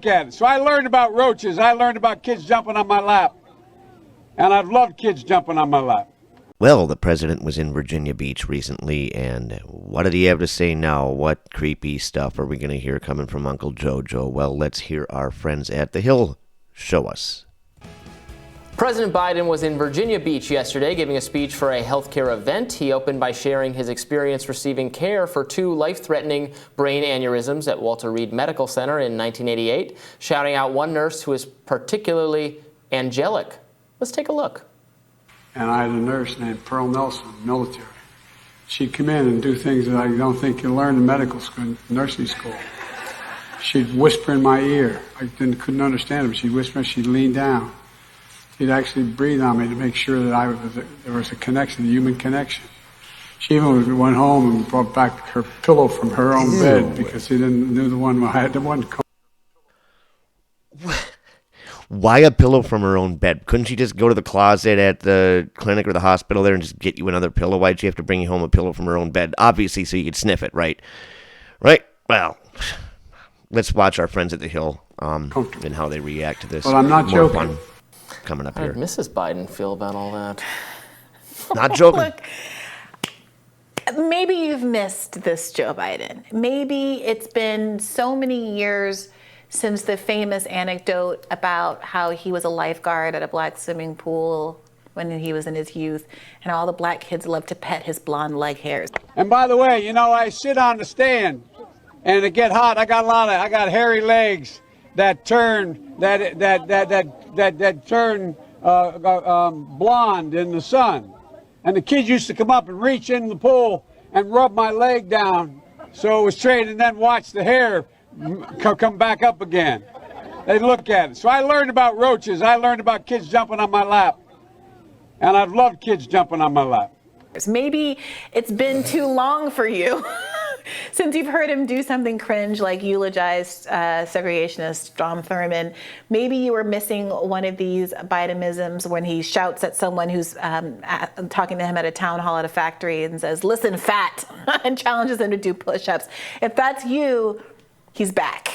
look at it. So I learned about roaches. I learned about kids jumping on my lap. And I've loved kids jumping on my lap. Well, the president was in Virginia Beach recently, and what did he have to say now? What creepy stuff are we going to hear coming from Uncle Jojo? Well, let's hear our friends at the Hill show us. President Biden was in Virginia Beach yesterday giving a speech for a healthcare event. He opened by sharing his experience receiving care for 2 life-threatening brain aneurysms at Walter Reed Medical Center in 1988, shouting out one nurse who is particularly angelic. Let's take a look. And I had a nurse named Pearl Nelson, military. She'd come in and do things that I don't think you learn in medical school, nursing school. She'd whisper in my ear. I couldn't understand her, but she'd whisper, she'd lean down. She'd actually breathe on me to make sure that there was a connection, a human connection. She even went home and brought back her pillow from her own bed because she knew the one I had the one. Why a pillow from her own bed? Couldn't she just go to the closet at the clinic or the hospital there and just get you another pillow? Why'd she have to bring you home a pillow from her own bed? Obviously, so you could sniff it, right? Right? Well, let's watch our friends at the Hill and how they react to this. Well, I'm not joking. Fun coming up How here. did Mrs. Biden feel about all that? Not joking. Look, maybe you've missed this, Joe Biden. Maybe it's been so many years since the famous anecdote about how he was a lifeguard at a black swimming pool when he was in his youth, and all the black kids loved to pet his blonde leg hairs. And by the way, you know, I sit on the stand and it get hot. I got hairy legs that turn turn blonde in the sun. And the kids used to come up and reach in the pool and rub my leg down so it was straight, and then watch the hair come back up again. They look at it. So I learned about roaches. I learned about kids jumping on my lap. And I've loved kids jumping on my lap. Maybe it's been too long for you since you've heard him do something cringe like eulogize segregationist Strom Thurmond. Maybe you were missing one of these Bidenisms when he shouts at someone who's talking to him at a town hall at a factory and says, "Listen, fat," and challenges him to do push-ups. If that's you, he's back.